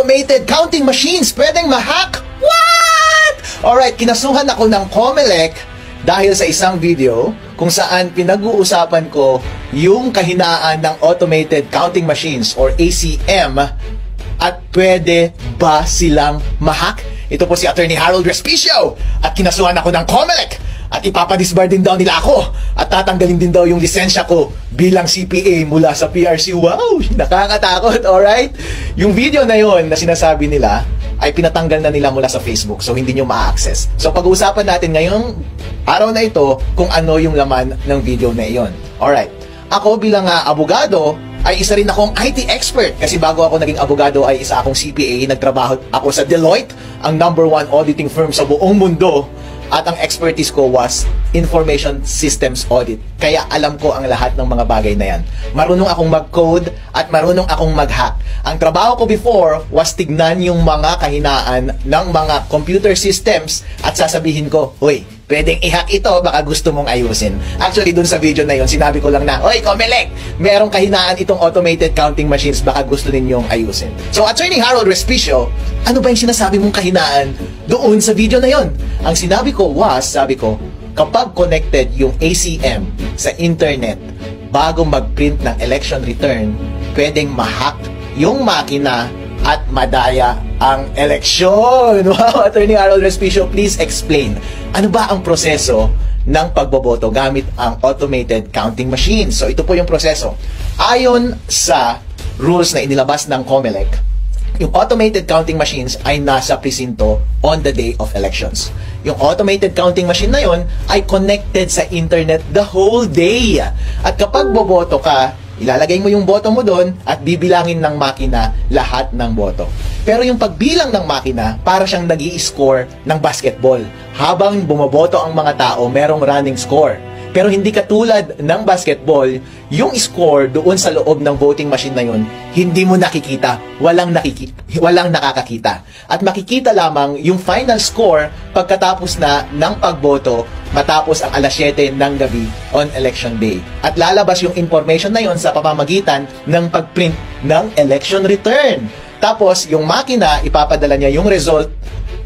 automated counting machines pwedeng ma-hack? What? Alright, kinasuhan ako ng COMELEC dahil sa isang video kung saan pinag-uusapan ko yung kahinaan ng automated counting machines or ACM at pwede ba silang ma-hack? Ito po si Attorney Harold Respicio at kinasuhan ako ng COMELEC at ipapadisbar din daw nila ako at tatanggalin din daw yung lisensya ko bilang CPA mula sa PRC. Wow! Nakakatakot, alright? Yung video na yon na sinasabi nila ay pinatanggal na nila mula sa Facebook, so hindi nyo ma-access. So pag-uusapan natin ngayong araw na ito kung ano yung laman ng video na iyon. Alright, ako bilang abogado ay isa rin akong IT expert kasi bago ako naging abogado ay isa akong CPA. Nagtrabaho ako sa Deloitte, ang #1 auditing firm sa buong mundo. At ang expertise ko was information systems audit. Kaya alam ko ang lahat ng mga bagay na yan. Marunong akong mag-code at marunong akong mag-hack. Ang trabaho ko before was tignan yung mga kahinaan ng mga computer systems at sasabihin ko, "Hoy, pwedeng i-hack ito, baka gusto mong ayusin." Actually, dun sa video na yun, sinabi ko lang na, "Hoy, COMELEC, merong kahinaan itong automated counting machines, baka gusto ninyong ayusin." So, Attorney Harold Respicio, ano ba yung sinasabi mong kahinaan doon sa video na yun? Ang sinabi ko was, sabi ko, kapag connected yung ACM sa internet bago mag-print ng election return, pwedeng ma-hack yung makina at madaya ang eleksyon. Wow, Attorney Harold Respicio, please explain. Ano ba ang proseso ng pagboboto gamit ang automated counting machine? So, ito po yung proseso. Ayon sa rules na inilabas ng COMELEC, yung automated counting machines ay nasa presinto on the day of elections. Yung automated counting machine na yon ay connected sa internet the whole day. At kapag boboto ka, ilalagay mo yung boto mo doon at bibilangin ng makina lahat ng boto. Pero yung pagbilang ng makina, para siyang nag-i-score ng basketball. Habang bumoboto ang mga tao, merong running score. Pero hindi katulad ng basketball, yung score doon sa loob ng voting machine na yun, hindi mo nakikita, walang nakakakita. At makikita lamang yung final score pagkatapos na ng pagboto, matapos ang alas 7 ng gabi on election day. At lalabas yung information na yun sa pamamagitan ng pagprint ng election return. Tapos, yung makina, ipapadala niya yung result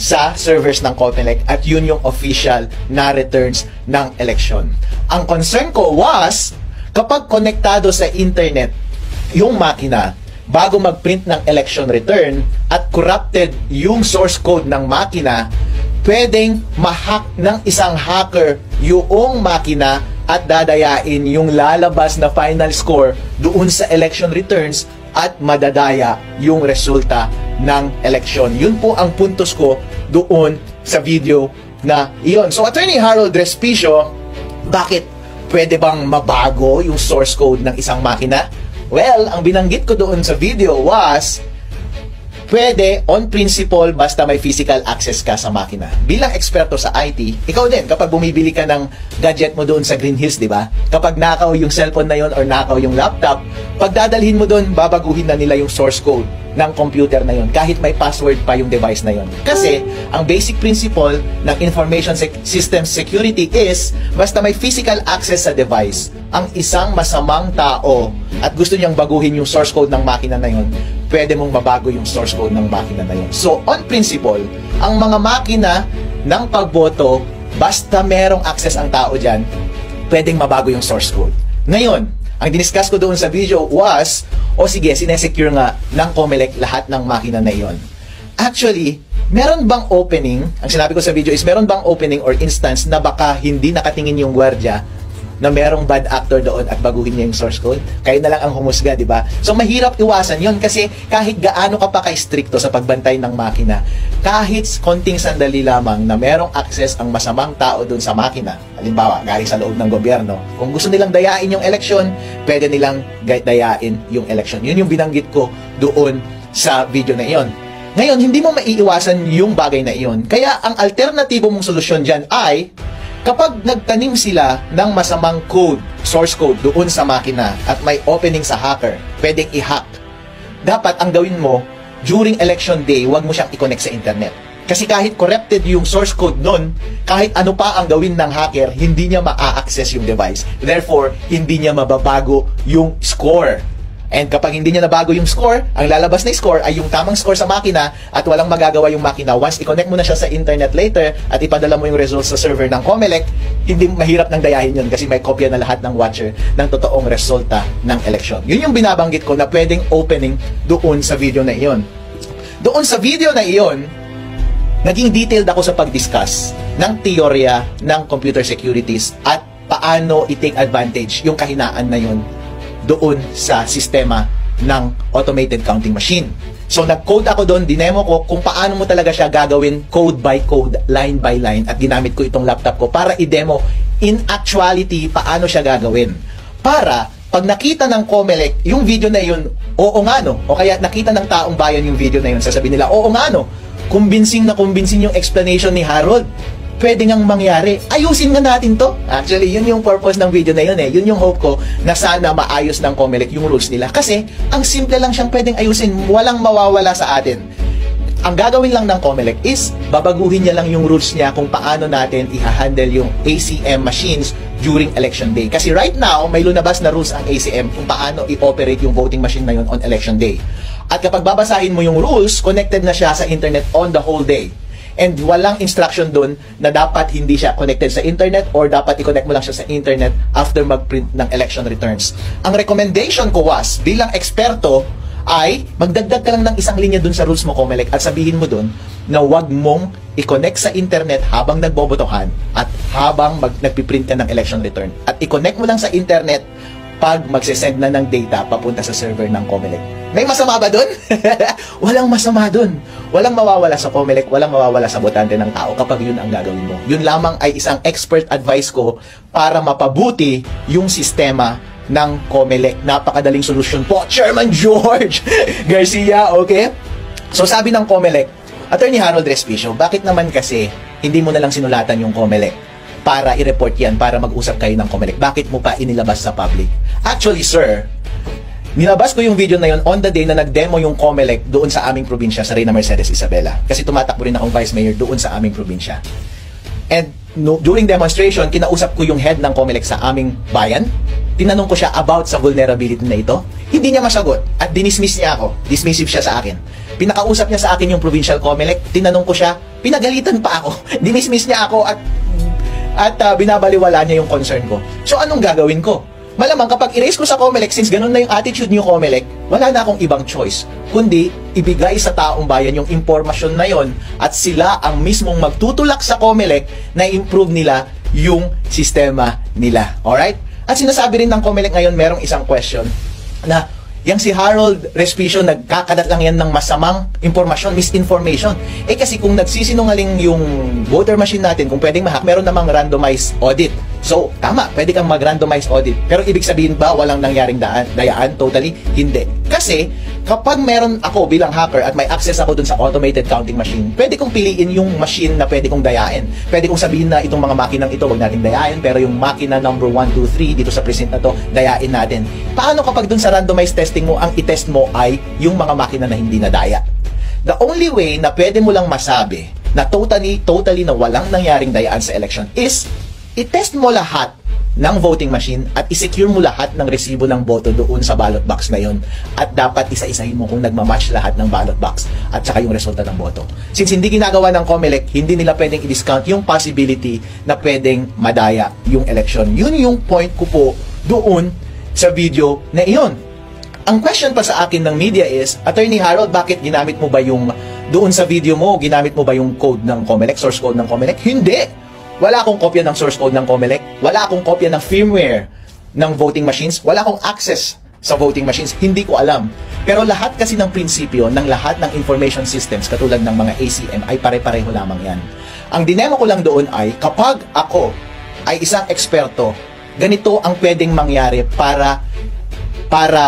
sa servers ng COMELEC at yun yung official na returns ng election. Ang concern ko was, kapag konektado sa internet yung makina, bago mag-print ng election return at corrupted yung source code ng makina, pwedeng ma-hack ng isang hacker yung makina at dadayain yung lalabas na final score doon sa election returns at madadaya yung resulta ng eleksyon. Yun po ang puntos ko doon sa video na iyon. So, Attorney Harold Respicio, bakit pwede bang mabago yung source code ng isang makina? Well, ang binanggit ko doon sa video was, pwede on principle basta may physical access ka sa makina. Bilang eksperto sa IT, ikaw din, kapag bumibili ka ng gadget mo doon sa Green Hills, di ba? Kapag nakaw yung cellphone na yon or nakaw yung laptop, pag dadalhin mo doon, babaguhin na nila yung source code ng computer na yon kahit may password pa yung device na yon. Kasi, ang basic principle ng information system security is, basta may physical access sa device, ang isang masamang tao at gusto niyang baguhin yung source code ng makina na yon, pwede mong mabago yung source code ng makina na yun. So, on principle, ang mga makina ng pagboto, basta merong access ang tao dyan, pwedeng mabago yung source code. Ngayon, ang diniscuss ko doon sa video was, o sige, sinesecure nga ng COMELEC lahat ng makina na yon. Actually, meron bang opening, ang sinabi ko sa video is, meron bang opening or instance na baka hindi nakatingin yung gwardiya na merong bad actor doon at baguhin niya yung source code? Kayo na lang ang humusga, di ba? So, mahirap iwasan yon kasi kahit gaano ka pa ka-stricto sa pagbantay ng makina, kahit konting sandali lamang na merong access ang masamang tao doon sa makina, halimbawa, galing sa loob ng gobyerno, kung gusto nilang dayain yung eleksyon, pwede nilang dayain yung eleksyon. Yun yung binanggit ko doon sa video na iyon. Ngayon, hindi mo maiiwasan yung bagay na iyon. Kaya, ang alternatibo mong solusyon dyan ay, kapag nagtanim sila ng masamang code, source code doon sa makina at may opening sa hacker, pwedeng i-hack. Dapat ang gawin mo, during election day, huwag mo siyang i-connect sa internet. Kasi kahit corrupted yung source code nun, kahit ano pa ang gawin ng hacker, hindi niya ma-access yung device. Therefore, hindi niya mababago yung score. And kapag hindi niya nabago yung score, ang lalabas na score ay yung tamang score sa makina at walang magagawa yung makina. Once i-connect mo na siya sa internet later at ipadala mo yung results sa server ng COMELEC, hindi mahirap nang dayahin yun kasi may kopya na lahat ng watcher ng totoong resulta ng eleksyon. Yun yung binabanggit ko na pwedeng opening doon sa video na iyon. Doon sa video na iyon, naging detailed ako sa pag-discuss ng teorya ng computer securities at paano i-take advantage yung kahinaan na yun doon sa sistema ng automated counting machine. So nag-code ako doon, dinemo ko kung paano mo talaga siya gagawin code by code, line by line, at ginamit ko itong laptop ko para i-demo in actuality paano siya gagawin. Para pag nakita ng COMELEC yung video na yun, oo nga no, o kaya nakita ng taong bayan yung video na yun, sasabihin nila, oo nga no, convincing yung explanation ni Harold. Pwede ngang mangyari. Ayusin nga natin to. Actually, yun yung purpose ng video na yun eh. Yun yung hope ko na sana maayos ng COMELEC yung rules nila. Kasi, ang simple lang siyang pwedeng ayusin. Walang mawawala sa atin. Ang gagawin lang ng COMELEC is, babaguhin niya lang yung rules niya kung paano natin i-handle yung ACM machines during election day. Kasi right now, may lunabas na rules ang ACM kung paano i-operate yung voting machine na yun on election day. At kapag babasahin mo yung rules, connected na siya sa internet on the whole day. And walang instruction dun na dapat hindi siya connected sa internet or dapat i-connect mo lang siya sa internet after mag-print ng election returns. Ang recommendation ko was, bilang eksperto, ay magdagdag ka lang ng isang linya dun sa rules mo, COMELEC, at sabihin mo dun na wag mong i-connect sa internet habang nagbobotohan at habang nagpiprint ka ng election return. At i-connect mo lang sa internet pag magsesend na ng data papunta sa server ng COMELEC. May masama ba dun? Walang masama dun. Walang mawawala sa COMELEC, walang mawawala sa botante ng tao kapag yun ang gagawin mo. Yun lamang ay isang expert advice ko para mapabuti yung sistema ng COMELEC. Napakadaling solusyon po, Chairman George Garcia, okay? So sabi ng COMELEC, Attorney Harold Respicio, bakit naman kasi hindi mo na lang sinulatan yung COMELEC para i-report yan, para mag-usap kayo ng COMELEC? Bakit mo pa inilabas sa public? Actually, sir, nilabas ko yung video na yun on the day na nag-demo yung COMELEC doon sa aming probinsya, sa Reyna Mercedes Isabela. Kasi tumatakbo rin akong vice mayor doon sa aming probinsya. And during demonstration, kinausap ko yung head ng COMELEC sa aming bayan. Tinanong ko siya about sa vulnerability na ito. Hindi niya masagot at dinismiss niya ako. Dismissive siya sa akin. Pinakausap niya sa akin yung provincial COMELEC. Tinanong ko siya, pinagalitan pa ako. Dinismiss niya ako at binabaliwala niya yung concern ko. So anong gagawin ko? Malamang kapag i-raise ko sa COMELEC, since ganun na yung attitude niyo COMELEC, wala na akong ibang choice, kundi ibigay sa taong bayan yung impormasyon na yon at sila ang mismong magtutulak sa COMELEC na improve nila yung sistema nila. Alright? At sinasabi rin ng COMELEC ngayon, merong isang question na yang si Harold Respicio, nagkakadat lang yan ng masamang impormasyon, misinformation. Eh kasi kung nagsisinungaling yung voter machine natin, kung pwedeng ma-hack, meron namang randomized audit. So, tama, pwede kang mag-randomized audit. Pero ibig sabihin ba walang nangyaring dayaan? Totally, hindi. Kasi, kapag meron ako bilang hacker at may access ako dun sa automated counting machine, pwede kong piliin yung machine na pwede kong dayain. Pwede kong sabihin na itong mga makinang ito, wag natin dayain, pero yung makina number 1, 2, 3 dito sa precinct na to, dayain natin. Paano kapag dun sa randomized testing mo, ang itest mo ay yung mga makina na hindi nadaya? The only way na pwede mo lang masabi na totally na walang nangyaring dayaan sa election is i-test mo lahat ng voting machine at i-secure mo lahat ng resibo ng boto doon sa ballot box na yon. At dapat isa-isahin mo kung nagmamatch lahat ng ballot box at saka yung resulta ng boto. Since hindi ginagawa ng COMELEC, hindi nila pwedeng i-discount yung possibility na pwedeng madaya yung election. Yun yung point ko po doon sa video na iyon. Ang question pa sa akin ng media is, Attorney Harold, bakit ginamit mo ba yung doon sa video mo, ginamit mo ba yung code ng COMELEC, source code ng COMELEC? Hindi! Wala akong kopya ng source code ng COMELEC. Wala akong kopya ng firmware ng voting machines. Wala akong access sa voting machines. Hindi ko alam. Pero lahat kasi ng prinsipyo ng lahat ng information systems katulad ng mga ACM ay pare-pareho lamang yan. Ang dinemo ko lang doon ay kapag ako ay isang eksperto, ganito ang pwedeng mangyari para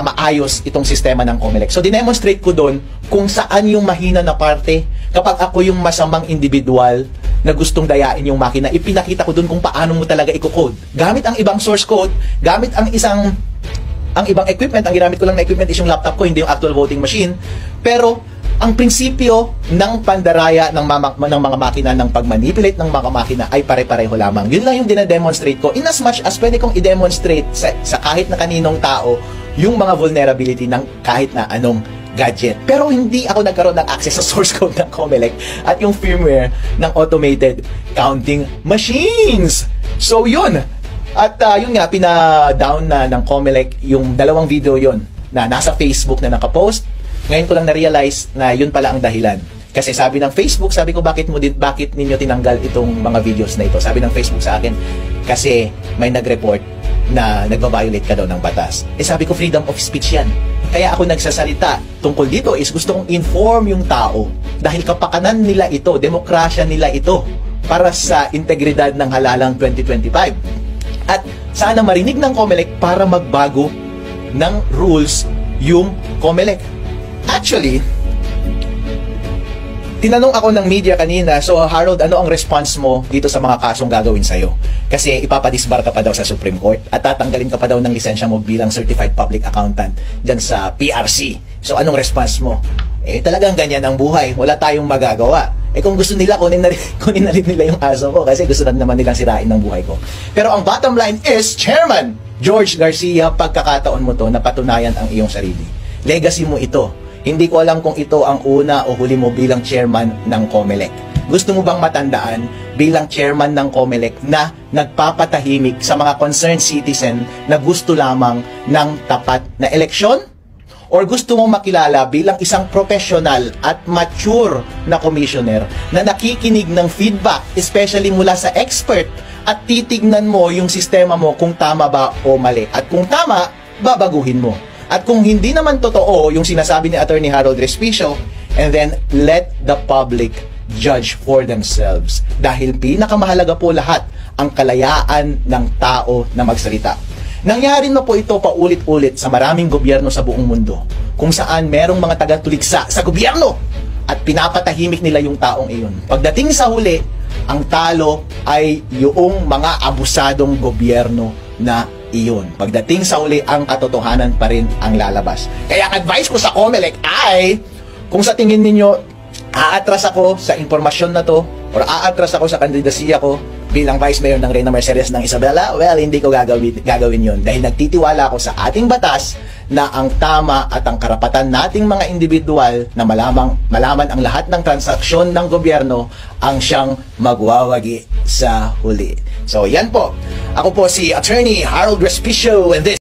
maayos itong sistema ng COMELEC. So, dinemonstrate ko doon kung saan yung mahina na parte. Kapag ako yung masamang individual na gustong dayain yung makina, ipinakita ko doon kung paano mo talaga i-code. Gamit ang ibang source code, gamit ang ibang equipment. Ang ginamit ko lang na equipment is yung laptop ko, hindi yung actual voting machine. Pero, ang prinsipyo ng pandaraya ng mga makina, ng pagmanipulate ng mga makina ay pare-pareho lamang. Yun lang yung dinedemonstrate ko. In as much as pwede kong i-demonstrate sa kahit na kaninong tao yung mga vulnerability ng kahit na anong gadget. Pero hindi ako nagkaroon ng access sa source code ng Comelec at yung firmware ng automated counting machines. So yun. At yun nga, pina-down na ng Comelec yung dalawang video yon na nasa Facebook na nakapost. Ngayon ko lang na-realize na yun pala ang dahilan. Kasi sabi ng Facebook, sabi ko bakit ninyo tinanggal itong mga videos na ito? Sabi ng Facebook sa akin, kasi may nag-report na nagbabiolate ka daw ng batas. Sabi ko, freedom of speech yan. Kaya ako nagsasalita tungkol dito is gusto kong inform yung tao dahil kapakanan nila ito, demokrasya nila ito para sa integridad ng halalang 2025. At sana marinig ng Comelec para magbago ng rules yung Comelec. Actually, tinanong ako ng media kanina, so Harold, ano ang response mo dito sa mga kasong gagawin sa'yo? Kasi ipapadisbar ka pa daw sa Supreme Court at tatanggalin ka pa daw ng lisensya mo bilang Certified Public Accountant dyan sa PRC. So anong response mo? Talagang ganyan ang buhay. Wala tayong magagawa. Kung gusto nila, kunin na rin nila yung aso ko kasi gusto na naman nilang sirain ng buhay ko. Pero ang bottom line is, Chairman George Garcia, pagkakataon mo to na patunayan ang iyong sarili. Legacy mo ito. Hindi ko alam kung ito ang una o huli mo bilang chairman ng Comelec. Gusto mo bang matandaan bilang chairman ng Comelec na nagpapatahimik sa mga concerned citizen na gusto lamang ng tapat na eleksyon? Or gusto mong makilala bilang isang professional at mature na commissioner na nakikinig ng feedback, especially mula sa expert, at titignan mo yung sistema mo kung tama ba o mali. At kung tama, babaguhin mo. At kung hindi naman totoo yung sinasabi ni Attorney Harold Respicio, and then let the public judge for themselves. Dahil pinakamahalaga po lahat ang kalayaan ng tao na magsalita. Nangyari na po ito paulit-ulit sa maraming gobyerno sa buong mundo, kung saan merong mga taga-tuligsa sa gobyerno at pinapatahimik nila yung taong iyon. Pagdating sa huli, ang talo ay yung mga abusadong gobyerno na iyon. Pagdating sa uli, ang katotohanan pa rin ang lalabas. Kaya ang advice ko sa Comelec ay, kung sa tingin ninyo, aatras ako sa impormasyon na to, or aatras ako sa kandidasiya ko bilang Vice Mayor ng Reyna Mercedes ng Isabela, well, hindi ko gagawin yun. Dahil nagtitiwala ako sa ating batas na ang tama at ang karapatan nating mga individual na malaman ang lahat ng transaksyon ng gobyerno ang siyang magwawagi sa huli. So, yan po. Ako po si Attorney Harold Respicio, and this